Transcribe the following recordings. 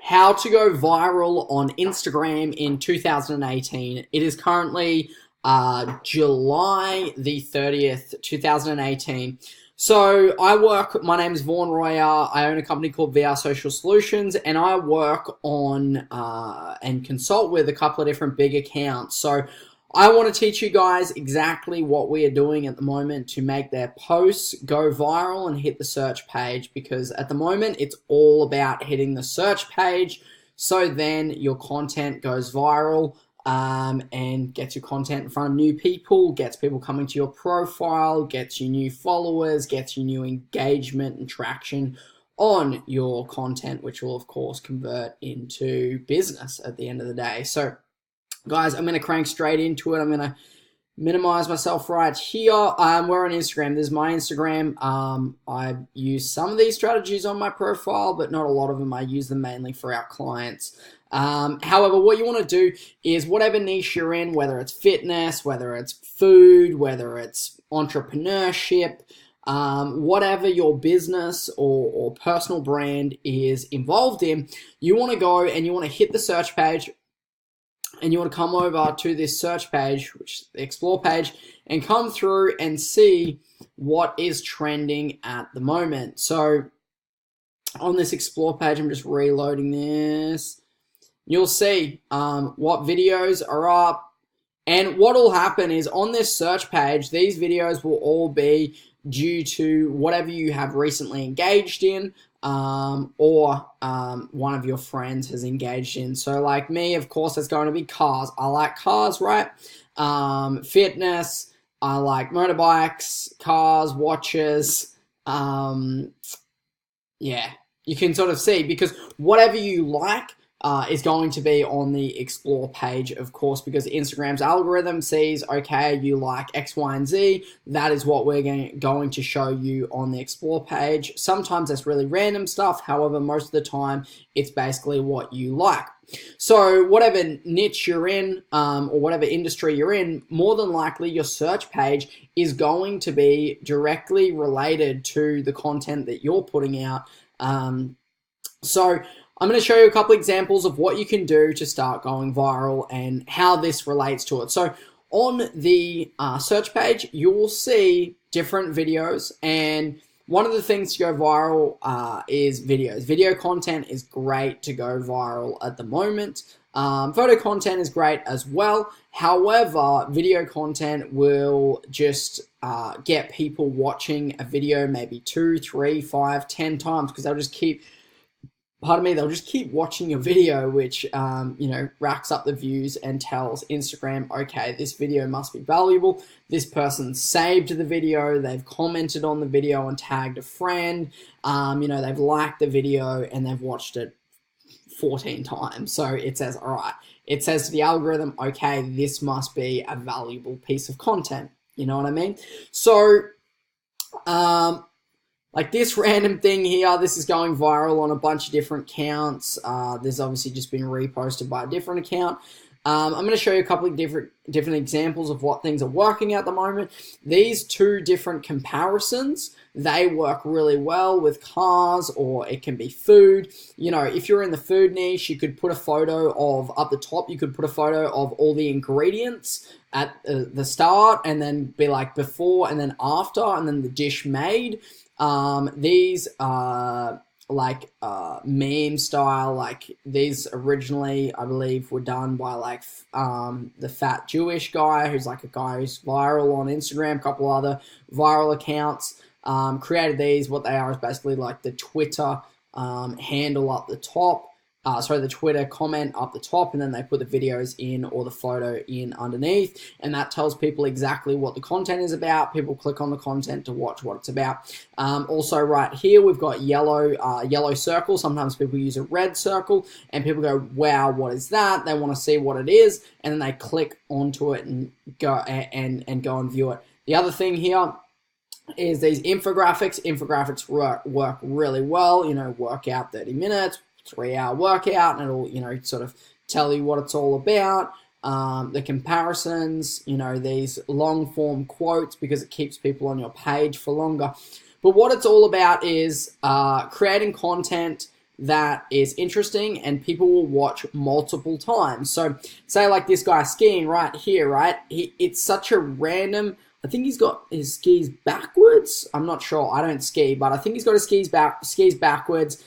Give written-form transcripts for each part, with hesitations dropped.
how to go viral on Instagram in 2018. It is currently July the 30th, 2018. So my name is Vaughn Royer. I own a company called VR Social Solutions, and I work on and consult with a couple of different big accounts. So I want to teach you guys exactly what we are doing at the moment to make their posts go viral and hit the search page, because at the moment it's all about hitting the search page, so then your content goes viral and gets your content in front of new people, gets people coming to your profile, gets you new followers, gets you new engagement and traction on your content, which will of course convert into business at the end of the day. So guys, I'm going to crank straight into it. I'm going to minimize myself right here. We're on Instagram. This is my Instagram. I use some of these strategies on my profile, but not a lot of them. I use them mainly for our clients. However, what you want to do is whatever niche you're in, whether it's fitness, whether it's food, whether it's entrepreneurship, whatever your business or personal brand is involved in, you want to go and you want to hit the search page. And you want to come over to this search page, which is the explore page, and come through and see what is trending at the moment. So on this explore page, I'm just reloading this. You'll see what videos are up. And what will happen is on this search page, these videos will all be due to whatever you have recently engaged in, or one of your friends has engaged in. So like me, of course, it's going to be cars. I like cars, right? Fitness, I like motorbikes, cars, watches. Yeah, you can sort of see, because whatever you like is going to be on the explore page, of course, because Instagram's algorithm sees, okay, you like X, Y, and Z. That is what we're going to show you on the explore page. Sometimes that's really random stuff. However, most of the time, it's basically what you like. So whatever niche you're in, or whatever industry you're in, more than likely your search page is going to be directly related to the content that you're putting out. So I'm going to show you a couple examples of what you can do to start going viral and how this relates to it. So on the search page, you will see different videos, and one of the things to go viral is videos. Video content is great to go viral at the moment. Photo content is great as well. However, video content will just get people watching a video maybe 2, 3, 5, 10 times, because they'll just keep they'll just keep watching a video, which, racks up the views and tells Instagram, okay, this video must be valuable. This person saved the video, they've commented on the video and tagged a friend, they've liked the video and they've watched it 14 times. So it says, all right, it says to the algorithm, okay, this must be a valuable piece of content. You know what I mean? So, like this random thing here, this is going viral on a bunch of different accounts. There's obviously just been reposted by a different account. I'm going to show you a couple of different examples of what things are working at the moment. These two different comparisons, they work really well with cars, or it can be food. If you're in the food niche, you could put a photo of, up the top, you could put a photo of all the ingredients at the start, and then be like before and then after, and then the dish made. These are like meme style. Like these originally, I believe, were done by like the Fat Jewish guy, who's like a guy who's viral on Instagram. A couple other viral accounts created these. What they are is basically like the Twitter handle up the top. The Twitter comment up the top, and then they put the videos in or the photo in underneath, and that tells people exactly what the content is about. People click on the content to watch what it's about. Also right here, we've got yellow circle. Sometimes people use a red circle, and people go, wow, what is that? They want to see what it is, and then they click onto it and go and view it. The other thing here is these infographics. Infographics work really well. Work out 30 minutes, 3-hour workout, and it'll, sort of tell you what it's all about. The comparisons, these long form quotes, because it keeps people on your page for longer. But what it's all about is creating content that is interesting and people will watch multiple times. So say like this guy skiing right here, right? It's such a random, I think he's got his skis backwards. I'm not sure. I don't ski, but I think he's got his skis backwards,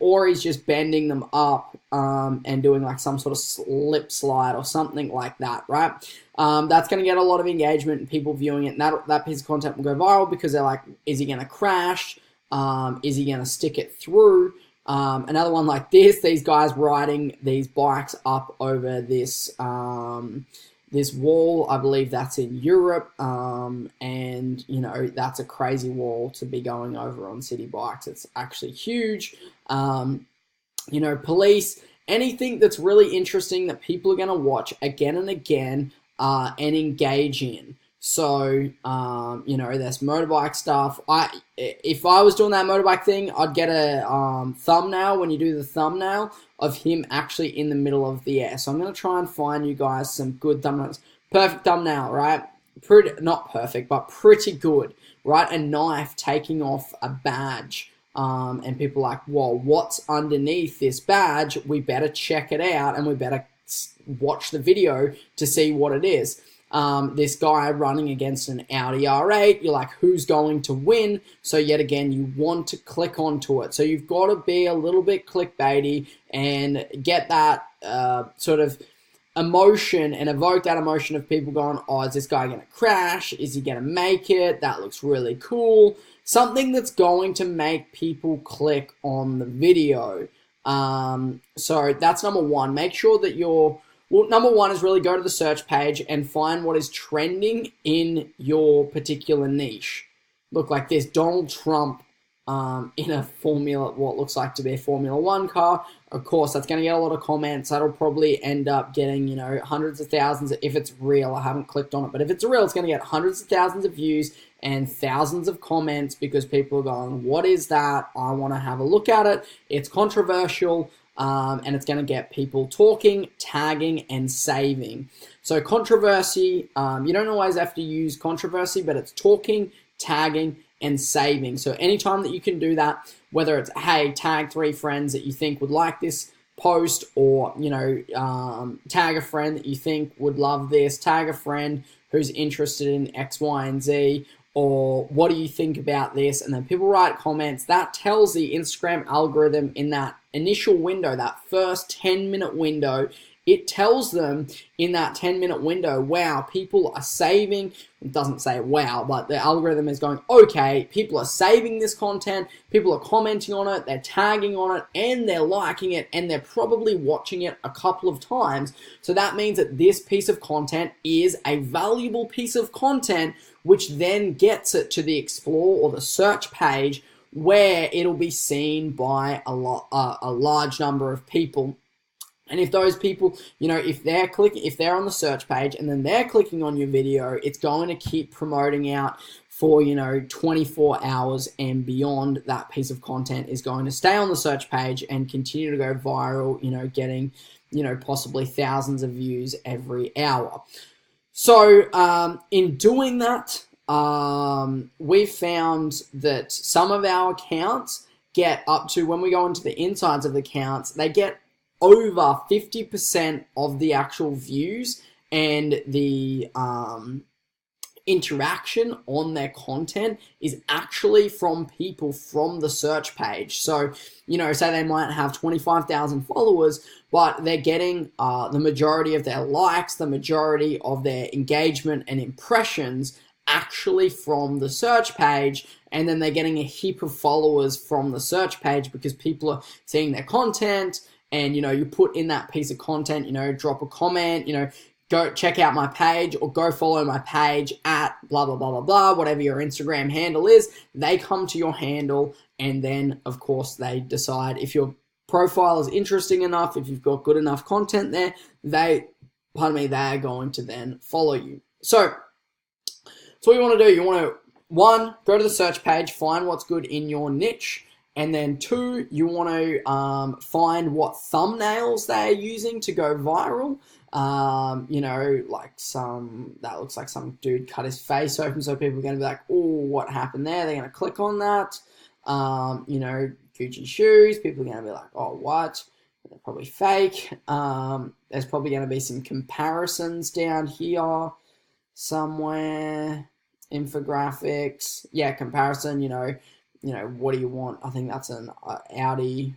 or he's just bending them up and doing like some sort of slip slide or something like that, right? That's going to get a lot of engagement and people viewing it, and that piece of content will go viral because they're like, is he going to crash? Is he going to stick it through? Another one like this, these guys riding these bikes up over this this wall. I believe that's in Europe, and you know, that's a crazy wall to be going over on city bikes. It's actually huge. You know, police, anything that's really interesting that people are going to watch again and again and engage in. So, you know, there's motorbike stuff. If I was doing that motorbike thing, I'd get a thumbnail when you do the thumbnail of him actually in the middle of the air. So I'm going to try and find you guys some good thumbnails. Perfect thumbnail, right? Not perfect, but pretty good, right? A knife taking off a badge. And people are like, well, what's underneath this badge? We better check it out and we better watch the video to see what it is. This guy running against an Audi R8, you're like, who's going to win? So yet again, you want to click onto it. So you've got to be a little bit clickbaity and get that sort of emotion and evoke that emotion of people going, oh, is this guy going to crash? Is he going to make it? That looks really cool. Something that's going to make people click on the video. So that's number one. Make sure that number one is really go to the search page and find what is trending in your particular niche. Look like this, Donald Trump in what looks like to be a Formula One car. Of course, that's going to get a lot of comments. That'll probably end up getting, you know, hundreds of thousands, if it's real. I haven't clicked on it, but if it's real, it's going to get hundreds of thousands of views and thousands of comments because people are going, what is that? I want to have a look at it. It's controversial. And it's going to get people talking, tagging, and saving. So controversy, you don't always have to use controversy, but it's talking, tagging, and saving. So anytime that you can do that, whether it's, hey, tag 3 friends that you think would like this post, or, you know, tag a friend that you think would love this, tag a friend who's interested in X, Y, and Z, or what do you think about this? And then people write comments. That tells the Instagram algorithm in that initial window, that first 10-minute window, it tells them in that 10-minute window, wow, people are saving. It doesn't say wow, but the algorithm is going, okay, people are saving this content, people are commenting on it, they're tagging on it, and they're liking it, and they're probably watching it a couple of times. So that means that this piece of content is a valuable piece of content, which then gets it to the explore or the search page, where it'll be seen by a large number of people. And if those people, you know, if they're on the search page and then they're clicking on your video, it's going to keep promoting out for, you know, 24 hours and beyond. That piece of content is going to stay on the search page and continue to go viral, you know, getting, you know, possibly thousands of views every hour. So in doing that, we've found that some of our accounts get up to, when we go into the insides of the accounts, they get over 50% of the actual views and the interaction on their content is actually from people from the search page. So, you know, say they might have 25,000 followers, but they're getting the majority of their likes, the majority of their engagement and impressions actually from the search page, and then they're getting a heap of followers from the search page because people are seeing their content. And, you know, you put in that piece of content, you know, drop a comment, you know, go check out my page or go follow my page at blah, blah, blah, blah, blah, whatever your Instagram handle is. They come to your handle, and then, of course, they decide if your profile is interesting enough, if you've got good enough content there, they're going to then follow you. So what you want to do, you want to, 1, go to the search page, find what's good in your niche. And then 2, you want to find what thumbnails they're using to go viral. You know, like that looks like some dude cut his face open, so people are going to be like, oh, what happened there? They're going to click on that. You know, Gucci shoes. People are going to be like, oh, what? They're probably fake. There's probably going to be some comparisons down here somewhere. Infographics. Yeah, comparison, what do you want? I think that's an Audi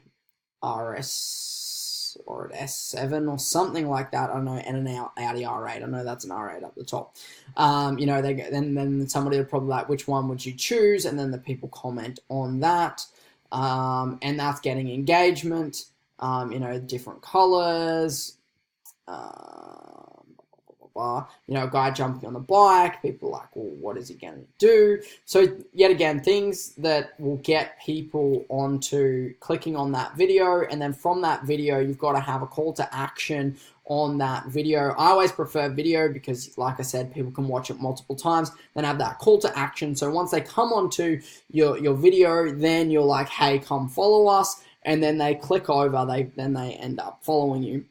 RS or an S7 or something like that. I don't know, and an Audi R8. I know that's an R8 up the top. Then somebody would probably like, which one would you choose? And then the people comment on that. And that's getting engagement. Different colors. A guy jumping on the bike, people are like, well, what is he going to do? So yet again, things that will get people onto clicking on that video, and then from that video, you've got to have a call to action on that video. I always prefer video because, like I said, people can watch it multiple times, then have that call to action. So once they come onto your video, then you're like, hey, come follow us, and then they click over, then they end up following you.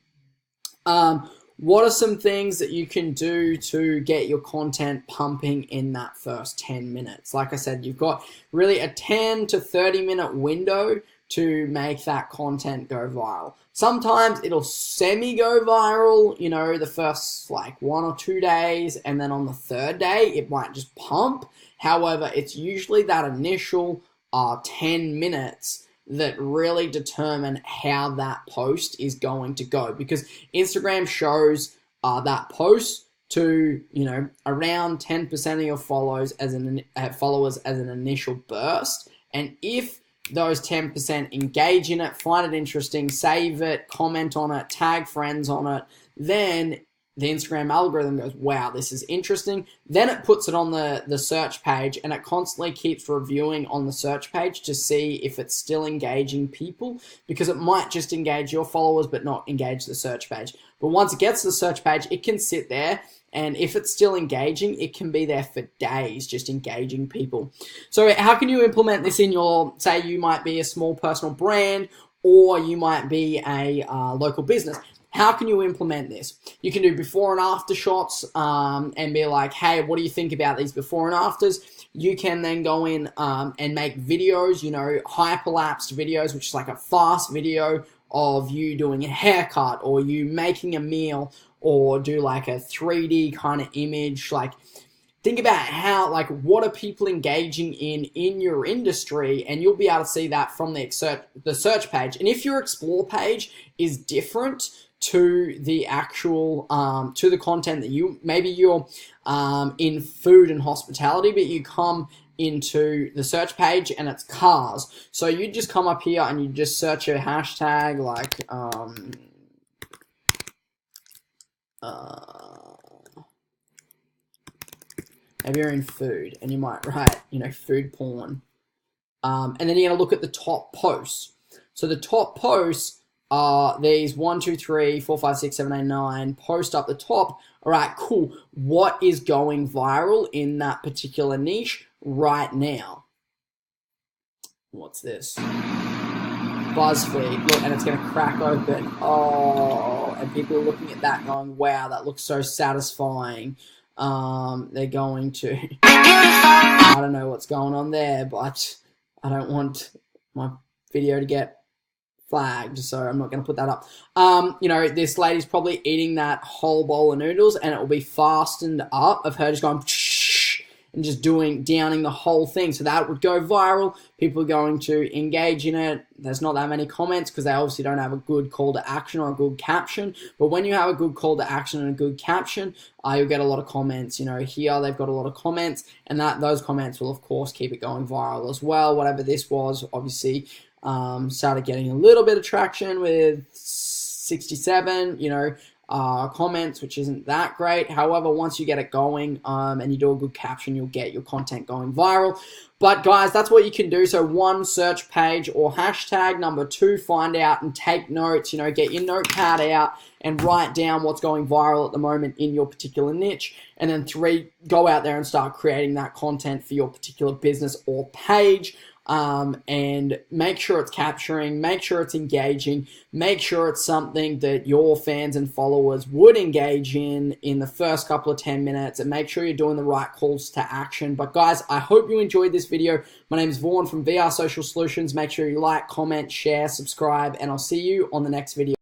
What are some things that you can do to get your content pumping in that first 10 minutes? Like I said, you've got really a 10 to 30 minute window to make that content go viral. Sometimes it'll semi-go viral, the first 1 or 2 days, and then on the third day, it might just pump. However, it's usually that initial 10 minutes that really determine how that post is going to go, because Instagram shows that post to around 10% of your followers as an initial burst, and if those 10% engage in it, find it interesting, save it, comment on it, tag friends on it, then the Instagram algorithm goes, wow, this is interesting. Then it puts it on the search page, and it constantly keeps reviewing on the search page to see if it's still engaging people, because it might just engage your followers but not engage the search page. But once it gets to the search page, it can sit there, and if it's still engaging, it can be there for days just engaging people. So how can you implement this in your, say you might be a small personal brand, or you might be a local business? How can you implement this? You can do before and after shots and be like, hey, what do you think about these before and afters? You can then go in and make videos, hyperlapsed videos, which is like a fast video of you doing a haircut or you making a meal, or do like a 3D kind of image. Think about how, what are people engaging in your industry, and you'll be able to see that from the search page. And if your explore page is different to the actual, to the content that maybe you're in food and hospitality, but you come into the search page and it's cars. So you just come up here and you just search a hashtag maybe you're in food and you might write, food porn. And then you're going to look at the top posts. So the top posts are these 1, 2, 3, 4, 5, 6, 7, 8, 9 posts up the top. All right, cool. What is going viral in that particular niche right now? What's this? BuzzFeed. Look, and it's going to crack open. Oh, and people are looking at that going, wow, that looks so satisfying. They're going to, I don't know what's going on there, but I don't want my video to get flagged, so I'm not going to put that up. This lady's probably eating that whole bowl of noodles, and it will be fastened up of her just going and just downing the whole thing. So that would go viral. People are going to engage in it. There's not that many comments because they obviously don't have a good call to action or a good caption. But when you have a good call to action and a good caption, you'll get a lot of comments. Here they've got a lot of comments, and those comments will, of course, keep it going viral as well. Whatever this was, obviously, started getting a little bit of traction with 67, comments, which isn't that great. However, once you get it going and you do a good caption, you'll get your content going viral. But guys, that's what you can do. So 1, search page or hashtag. Number 2, find out and take notes. Get your notepad out and write down what's going viral at the moment in your particular niche. And then 3, go out there and start creating that content for your particular business or page. and make sure it's capturing, make sure it's engaging, make sure it's something that your fans and followers would engage in the first couple of 10 minutes, and make sure you're doing the right calls to action. But guys, I hope you enjoyed this video. My name is Vaughn from VR Social Solutions. Make sure you like, comment, share, subscribe, and I'll see you on the next video.